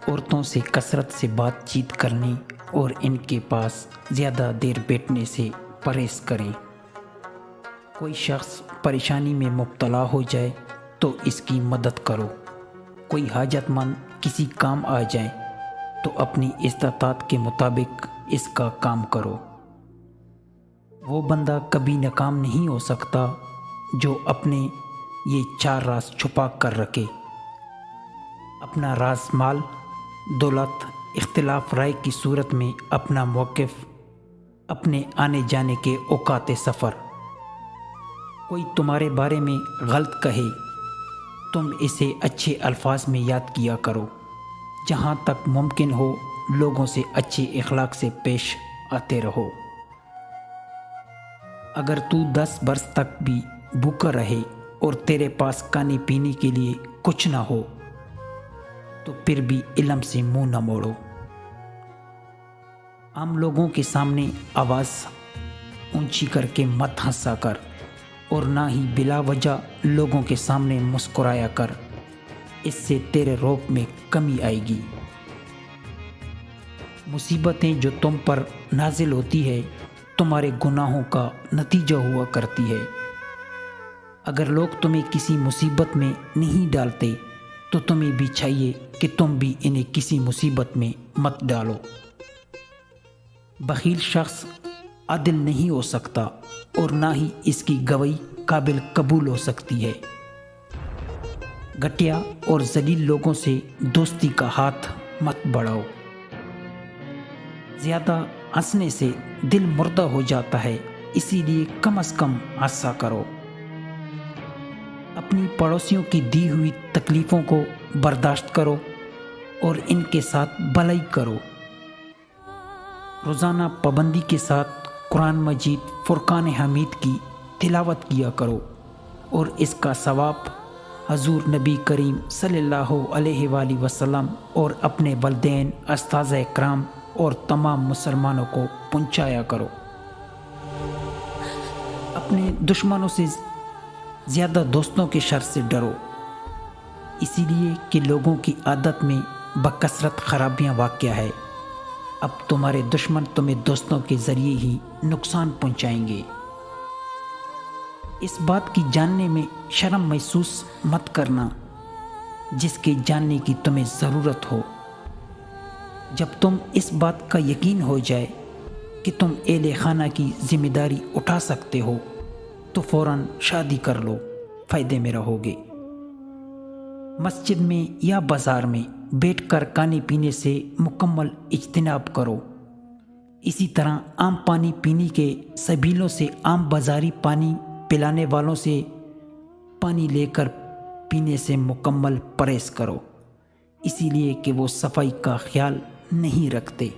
عورتوں سے کثرت سے بات چیت کرنے اور ان کے پاس زیادہ دیر بیٹھنے سے پرہیز کریں۔ کوئی شخص پریشانی میں مبتلا ہو جائے تو اس کی مدد کرو۔ کوئی حاجت مند کسی کام آ جائے تو اپنی استطاعت کے مطابق اس کا کام کرو۔ وہ بندہ کبھی ناکام نہیں ہو سکتا جو اپنے یہ 4 راز چھپا کر رکھے۔ اپنا راز مال، دولت، اختلاف رائے کی صورت میں اپنا موقف، اپنے آنے جانے کے اوقات سفر۔ کوئی تمہارے بارے میں غلط کہے، تم اسے اچھے الفاظ میں یاد کیا کرو۔ جہاں تک ممکن ہو لوگوں سے اچھے اخلاق سے پیش آتے رہو۔ اگر تو 10 برس تک بھی بھوکا رہے اور تیرے پاس کھانے پینے کے لیے کچھ نہ ہو تو پھر بھی علم سے منہ نہ موڑو۔ عام لوگوں کے سامنے آواز اونچی کر کے مت ہنسا کر، اور نہ ہی بلا وجہ لوگوں کے سامنے مسکرایا کر، اس سے تیرے رعب میں کمی آئے گی۔ مصیبتیں جو تم پر نازل ہوتی ہے تمہارے گناہوں کا نتیجہ ہوا کرتی ہے۔ اگر لوگ تمہیں کسی مصیبت میں نہیں ڈالتے تو تمہیں بھی چاہیے کہ تم بھی انہیں کسی مصیبت میں مت ڈالو۔ بخیل شخص عادل نہیں ہو سکتا اور نہ ہی اس کی گواہی قابل قبول ہو سکتی ہے۔ گھٹیا اور ذلیل لوگوں سے دوستی کا ہاتھ مت بڑھاؤ۔ زیادہ ہنسنے سے دل مردہ ہو جاتا ہے، اسی لیے کم از کم ہنسا کرو۔ اپنی پڑوسیوں کی دی ہوئی تکلیفوں کو برداشت کرو اور ان کے ساتھ بھلائی کرو۔ روزانہ پابندی کے ساتھ قرآن مجید فرقان حمید کی تلاوت کیا کرو اور اس کا ثواب حضور نبی کریم صلی اللہ علیہ وآلہ وسلم اور اپنے والدین، اساتذہ کرام اور تمام مسلمانوں کو پہنچایا کرو۔ اپنے دشمنوں سے زیادہ دوستوں کے شر سے ڈرو، اسی لیے کہ لوگوں کی عادت میں بکثرت خرابیاں واقع ہے۔ اب تمہارے دشمن تمہیں دوستوں کے ذریعے ہی نقصان پہنچائیں گے۔ اس بات کی جاننے میں شرم محسوس مت کرنا جس کے جاننے کی تمہیں ضرورت ہو۔ جب تم اس بات کا یقین ہو جائے کہ تم اہل خانہ کی ذمہ داری اٹھا سکتے ہو تو فوراً شادی کر لو، فائدے میں رہو گے۔ مسجد میں یا بازار میں بیٹھ کر کھانے پینے سے مکمل اجتناب کرو۔ اسی طرح عام پانی پینے کے سبیلوں سے عام بازاری پانی پلانے والوں سے پانی لے کر پینے سے مکمل پرہیز کرو، اسی لیے کہ وہ صفائی کا خیال نہیں رکھتے۔